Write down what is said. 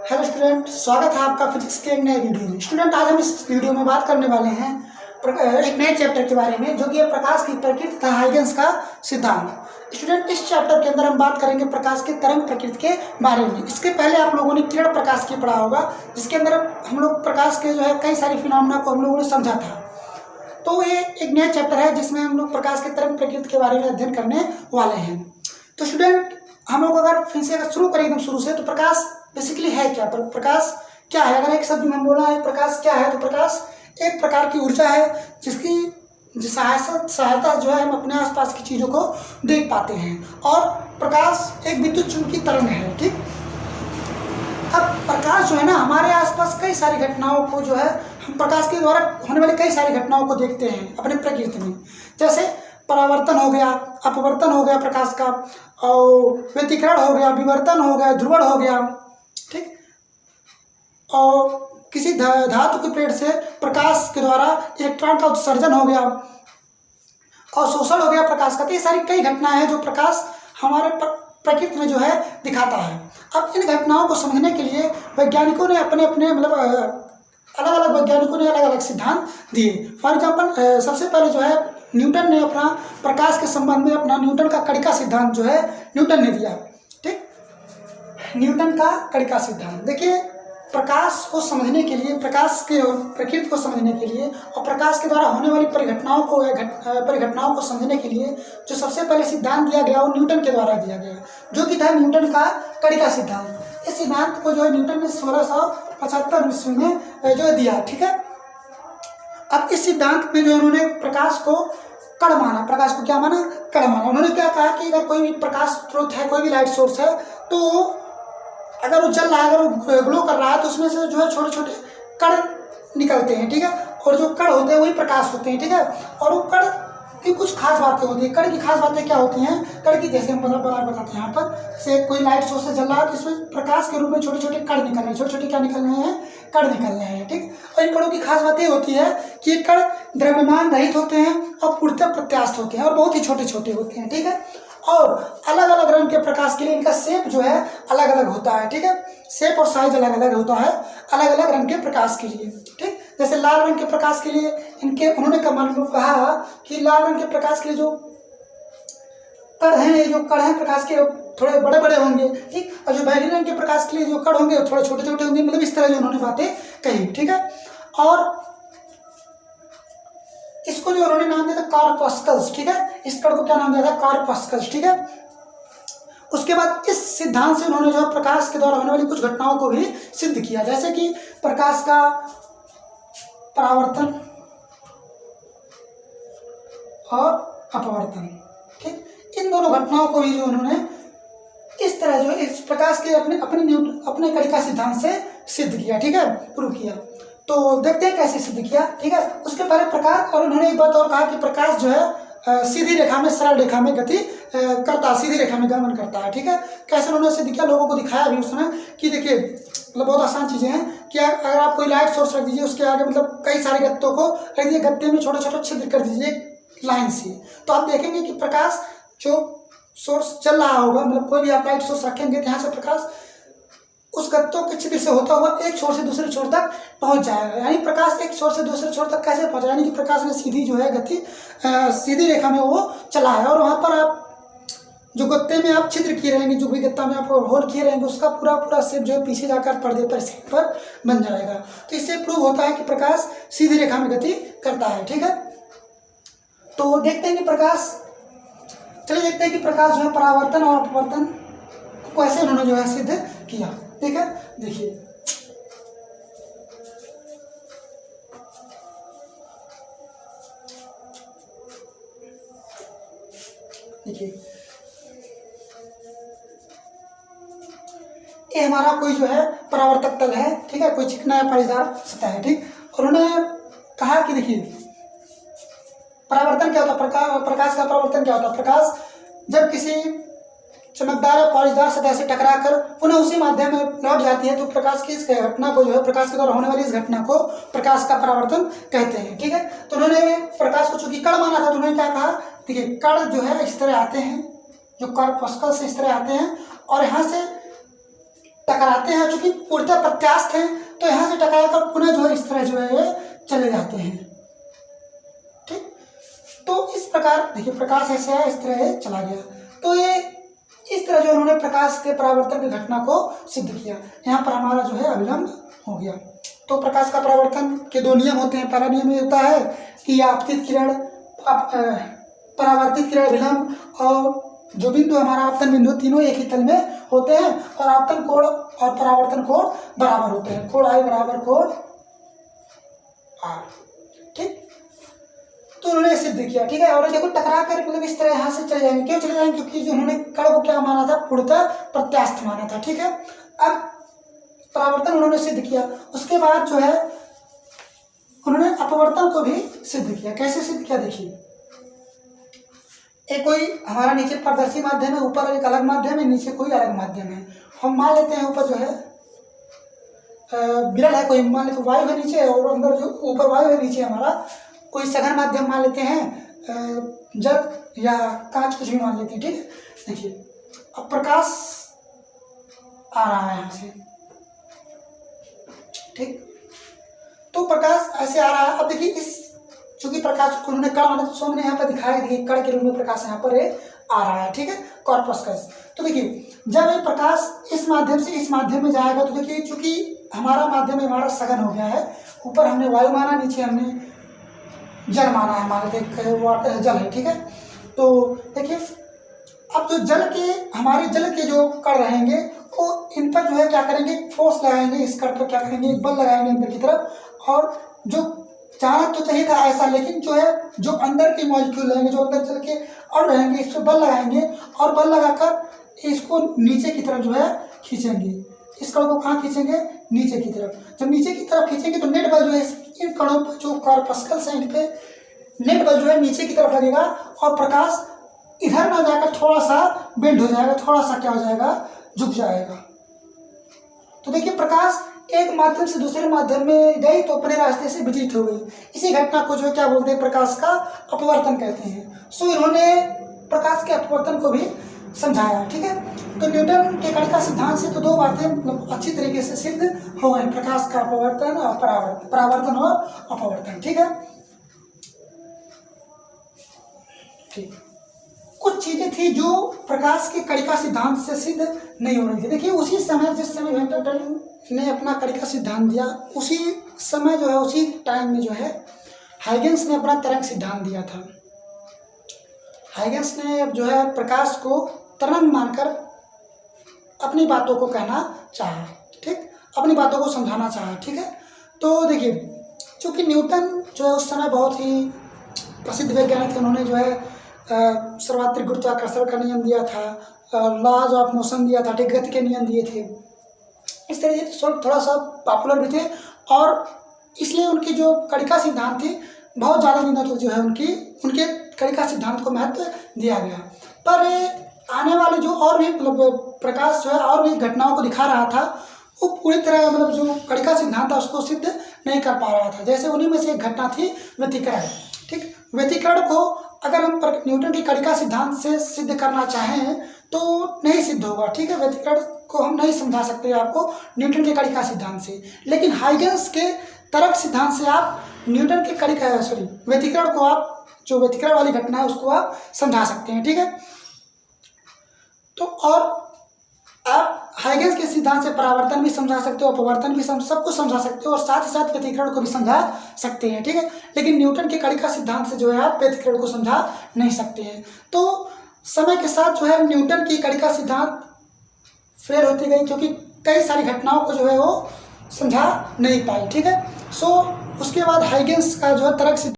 Hello student, स्वागत है आपका फिजिक्स के एक नए वीडियो में। स्टूडेंट, आज हम इस वीडियो में बात करने वाले हैं एक नए चैप्टर के बारे में, जो कि है प्रकाश की प्रकृति तथा हाइगन्स का सिद्धांत। स्टूडेंट, इस चैप्टर के अंदर हम बात करेंगे प्रकाश के तरंग प्रकृति के बारे में। इसके पहले आप लोगों ने किरण प्रकाश की पढ़ा होगा, जिसके अंदर हम लोग प्रकाश के जो है कई सारी फिनोमेना को हम लोगों ने समझा था। तो ये एक नया चैप्टर है जिसमें हम लोग प्रकाश के तरंग प्रकृति के बारे में अध्ययन करने वाले हैं। तो स्टूडेंट, हम लोग अगर फिर से अगर शुरू करें एकदम शुरू से, तो प्रकाश बेसिकली है क्या? प्रकाश क्या है? अगर एक शब्द में बोला है प्रकाश क्या है, तो प्रकाश एक प्रकार की ऊर्जा है जिसकी सहायता जो है हम अपने आसपास की चीज़ों को देख पाते हैं। और प्रकाश एक विद्युत चुंबकीय तरंग है। ठीक, अब प्रकाश जो है ना, हमारे आसपास कई सारी घटनाओं को जो है हम प्रकाश के द्वारा होने वाली कई सारी घटनाओं को देखते हैं अपने प्रकृति में। जैसे परावर्तन हो गया, अपवर्तन हो गया प्रकाश का, और व्यतिकरण हो गया, विवर्तन हो गया, ध्रुवण हो गया। ठीक, और किसी धातु की प्लेट से प्रकाश के द्वारा इलेक्ट्रॉन का उत्सर्जन हो गया, और शोषण हो गया प्रकाश का। तो ये सारी कई घटनाएं हैं जो प्रकाश हमारे प्रकृति में जो है दिखाता है। अब इन घटनाओं को समझने के लिए वैज्ञानिकों ने अपने अपने अलग अलग वैज्ञानिकों ने अलग अलग सिद्धांत दिए। फॉर एग्जाम्पल, सबसे पहले जो है न्यूटन ने अपना प्रकाश के संबंध में अपना न्यूटन का कणिका सिद्धांत जो है न्यूटन ने दिया। ठीक, न्यूटन का कणिका सिद्धांत। देखिए, प्रकाश को समझने के लिए, प्रकाश के प्रकृति को समझने के लिए और प्रकाश के द्वारा होने वाली परिघटनाओं को समझने के लिए जो सबसे पहले सिद्धांत दिया गया वो न्यूटन के द्वारा दिया गया, जो कि था न्यूटन का कणिका सिद्धांत। इस सिद्धांत को जो है न्यूटन ने 1675 ईस्वी में जो दिया। ठीक है, अब इस सिद्धांत में जो उन्होंने प्रकाश को कण माना। प्रकाश को क्या माना? कण माना। उन्होंने क्या कहा कि अगर कोई भी प्रकाश स्रोत है, कोई भी लाइट सोर्स है, तो अगर वो जल रहा है, अगर वो ग्लो कर रहा है, तो उसमें से जो है छोटे छोटे कण निकलते हैं। ठीक है, और जो कण होते हैं वही प्रकाश होते हैं। ठीक है, और वो कण की कुछ खास बातें होती हैं। कण की खास बातें क्या होती हैं? कण की, जैसे हम बताते हैं यहाँ पर, जैसे कोई लाइट सोर्स से जल रहा है तो इसमें प्रकाश के रूप में छोटे छोटे कण निकल रहे हैं। छोटे छोटे क्या निकल रहे हैं? कण निकल रहे हैं। ठीक, और इन कणों की खास बात ये होती है कि ये कण द्रव्यमान रहित होते हैं और पूर्णतः प्रत्यास्थ होते हैं और बहुत ही छोटे छोटे होते हैं। ठीक है, और अलग अलग रंग के प्रकाश के लिए इनका शेप जो है अलग अलग होता है। ठीक है, शेप और साइज अलग अलग होता है अलग अलग रंग के प्रकाश के लिए। ठीक, जैसे लाल रंग के प्रकाश के लिए उन्होंने कहा कि लाल रंग के प्रकाश के लिए जो कण हैं प्रकाश के थोड़े बड़े बड़े होंगे। ठीक, और जो बैंगनी रंग के प्रकाश के लिए जो कण होंगे थोड़े छोटे छोटे होंगे। मतलब इस तरह जो उन्होंने बातें कही। ठीक है, और इसको जो उन्होंने नाम दिया था कॉर्पस्कल्स। ठीक है, इस कण को क्या नाम दिया था? कॉर्पस्कल्स। ठीक है, उसके बाद इस सिद्धांत से उन्होंने जो प्रकाश के द्वारा होने वाली कुछ घटनाओं को भी सिद्ध किया, जैसे कि प्रकाश का परावर्तन और अपवर्तन। ठीक, इन दोनों घटनाओं को भी जो उन्होंने इस तरह जो इस प्रकाश के अपने कणिका सिद्धांत से सिद्ध किया। ठीक है, प्रूव किया। तो देखते हैं कैसे सिद्ध किया। ठीक है, उसके पहले प्रकाश, और उन्होंने एक बात और कहा कि प्रकाश जो है सीधी रेखा में, सरल रेखा में गति करता है, सीधी रेखा में गमन करता है। ठीक है, कैसे उन्होंने सिद्ध किया, लोगों को दिखाया भी उसमें कि देखिए, मतलब बहुत आसान चीज़ें हैं कि अगर आप कोई लाइट सोर्स रख दीजिए, उसके आगे मतलब कई सारे गत्तों को रख दीजिए, गत्ते में छोटे छोटे छिद्र कर दीजिए लाइन से, तो आप देखेंगे कि प्रकाश जो सोर्स चल रहा होगा, मतलब कोई भी आप लाइट सोर्स रखेंगे तो यहाँ से प्रकाश उस गत्तों के छिद्र से होता हुआ एक छोर से दूसरे छोर तक पहुंच जाएगा। यानी प्रकाश एक छोर से दूसरे छोर तक कैसे पहुंचा? यानी कि प्रकाश ने सीधी जो है गति सीधी रेखा में वो चला है, और वहाँ पर आप जो गत्ते में आप छिद्र किए रहेंगे, जो भी गत्ता में आप होल किए रहेंगे, उसका पूरा शेप जो है पीछे जाकर पर्दे पर स्क्रीन पर बन जाएगा। तो इससे प्रूव होता है कि प्रकाश सीधी रेखा में गति करता है। ठीक है, तो देखते हैं कि चलिए देखते हैं कि प्रकाश जो है परावर्तन और अपवर्तन को कैसे उन्होंने जो है सिद्ध किया। ठीक है, देखिए, ये हमारा कोई जो है परावर्तक तल है। ठीक है, कोई चिकना या पानीदार सतह है। ठीक, और उन्होंने कहा कि देखिए, परावर्तन क्या होता है? प्रकाश का परावर्तन क्या होता है? प्रकाश जब किसी चमकदार या पानीदार सतह से टकराकर पुनः उसी माध्यम में लौट जाती है, तो प्रकाश की इस घटना को जो है, प्रकाश के द्वारा होने वाली इस घटना को प्रकाश का परावर्तन कहते हैं। ठीक है, तो उन्होंने प्रकाश को चूंकि कण माना था, तो उन्होंने क्या कहा? देखिए, कण जो है इस तरह आते हैं, जो कॉर्पस्कल से इस तरह आते हैं, और यहाँ से टकराते हैं, चूंकि पूर्णतः प्रत्यास्थ हैं तो यहाँ से टकराकर पुनः जो है इस तरह जो है ये चले जाते हैं। ठीक, तो इस प्रकार देखिए प्रकाश ऐसे है, इस तरह ये चला गया। तो ये इस तरह जो उन्होंने प्रकाश के परावर्तन की घटना को सिद्ध किया। यहाँ पर हमारा जो है अविलंब हो गया। तो प्रकाश का परावर्तन के दो नियम होते हैं। पहला नियम ये होता है कि आपतित किरण, परावर्तित किरण, विलंब और जो बिंदु हमारा आपतन बिंदु, तीनों एक ही तल में होते हैं और आपतन कोण और परावर्तन कोण बराबर होते हैं। कोण आई बराबर कोण आर। ठीक, तो उन्होंने सिद्ध किया। ठीक है, और देखो टकरा कर मतलब इस तरह यहाँ से चले जाएंगे। क्यों चले जाएंगे? क्योंकि जो उन्होंने कण को क्या माना था, पूर्णतः प्रत्यास्थ माना था। ठीक है, अब परावर्तन उन्होंने सिद्ध किया। उसके बाद जो है उन्होंने अपवर्तन को भी सिद्ध किया। कैसे सिद्ध किया देखिए, एक कोई हमारा नीचे पारदर्शी माध्यम है, ऊपर एक अलग माध्यम है, नीचे कोई अलग माध्यम है। हम मान लेते हैं ऊपर जो है विरल है, कोई मान लेते वायु है नीचे और अंदर जो ऊपर वायु है, नीचे हमारा कोई सघन माध्यम मान लेते हैं, जल या कांच, कुछ भी मान लेते हैं। ठीक है, देखिए अब प्रकाश आ रहा है यहाँ से। ठीक, तो प्रकाश ऐसे आ रहा है। अब देखिए इस चूंकि प्रकाश को उन्होंने कण माना, तो हमने यहाँ पर दिखाया देखिए कण के रूप में प्रकाश यहाँ पर आ रहा है। ठीक है, कॉर्पस्कस। तो देखिए जब ये प्रकाश इस माध्यम से इस माध्यम में जाएगा तो देखिए चूंकि हमारा माध्यम हमारा सघन हो गया है, ऊपर हमने वायु माना, नीचे हमने जल माना है, मान लेते वाटर जल है। ठीक है, तो देखिए अब जो जल के हमारे जल के जो कण रहेंगे वो इन पर जो है क्या करेंगे, फोर्स लगाएंगे, इस कण पर क्या करेंगे, बल लगाएंगे अंदर की तरफ। और जो जाना तो चाहिए था ऐसा, लेकिन जो है जो अंदर के मॉलिक्यूल रहेंगे, जो अंदर चल के और रहेंगे, इस पर बल लगाएंगे और बल लगाकर इसको नीचे की तरफ जो है खींचेंगे। इस कण को कहाँ खींचेंगे, नीचे की तरफ। जब नीचे की तरफ खींचेंगे तो नेट बल जो है इन कणों पर, जो कॉर्पस्कल्स हैं, इन पे नेट बल जो है नीचे की तरफ लगेगा और प्रकाश इधर ना जाकर थोड़ा सा बेंड हो जाएगा, थोड़ा सा क्या हो जाएगा, झुक जाएगा। तो देखिए प्रकाश एक माध्यम से दूसरे माध्यम में गई तो अपने रास्ते से विचलित हो गई। इसी घटना को जो है क्या बोलते हैं, प्रकाश का अपवर्तन कहते हैं। सो इन्होंने प्रकाश के अपवर्तन को भी समझाया। ठीक है, तो न्यूटन के कणिका सिद्धांत से तो दो बातें मतलब अच्छी तरीके से सिद्ध हो गई, प्रकाश का अपवर्तन और परावर्तन और अपवर्तन। ठीक है, ठीक, कुछ चीजें थी जो प्रकाश के कणिका सिद्धांत से सिद्ध नहीं हो रही थी। देखिए उसी समय जिस समय वेंटरटन ने अपना कणिका सिद्धांत दिया, उसी समय जो है उसी टाइम में जो है हाइगेंस ने अपना तरंग सिद्धांत दिया था। हाइगेंस ने जो है प्रकाश को तरंग मानकर अपनी बातों को कहना चाहा। ठीक, अपनी बातों को समझाना चाहा। ठीक है, तो देखिए चूँकि न्यूटन जो है उस समय बहुत ही प्रसिद्ध वैज्ञानिक थे, उन्होंने जो है सर्वात्रिक गुरुत्वाकर्षण का नियम दिया था, लॉज ऑफ मोशन दिया था, ठीक, गति के नियम दिए थे। इस तरह से थोड़ा सा पॉपुलर भी थे और इसलिए उनकी जो कणिका सिद्धांत थी बहुत ज़्यादा दिनों तक जो है उनके कणिका सिद्धांत को महत्व दिया गया। पर आने वाले जो और भी मतलब प्रकाश जो है और भी घटनाओं को दिखा रहा था, वो पूरी तरह मतलब जो कणिका सिद्धांत था उसको सिद्ध नहीं कर पा रहा था। जैसे उन्हीं में से एक घटना थी व्यतिकरण। ठीक, व्यतिकरण को अगर हम न्यूटन की कणिका सिद्धांत से सिद्ध करना चाहें तो नहीं सिद्ध होगा। ठीक है, व्यतिकरण को हम नहीं समझा सकते आपको न्यूटन के कणिका सिद्धांत से, लेकिन हाइगेंस के तरंग सिद्धांत से आप न्यूटन के व्यतिकरण को, आप जो व्यतिकरण वाली घटना है उसको आप समझा सकते हैं। ठीक है, तो और आप हाइगेंस के सिद्धांत से परावर्तन भी समझा सकते हो, अपवर्तन भी सब कुछ समझा सकते हो और साथ ही साथ व्यतिकरण को भी समझा सकते हैं। ठीक है, लेकिन न्यूटन के कणिका सिद्धांत से जो है आप व्यतिकरण को समझा नहीं सकते हैं। तो समय के साथ जो है न्यूटन की कणिका सिद्धांत फेल होती गई, क्योंकि कई सारी घटनाओं को जो है वो समझा नहीं पाई। ठीक है, सो उसके बाद हाइगेंस का जो है तरंग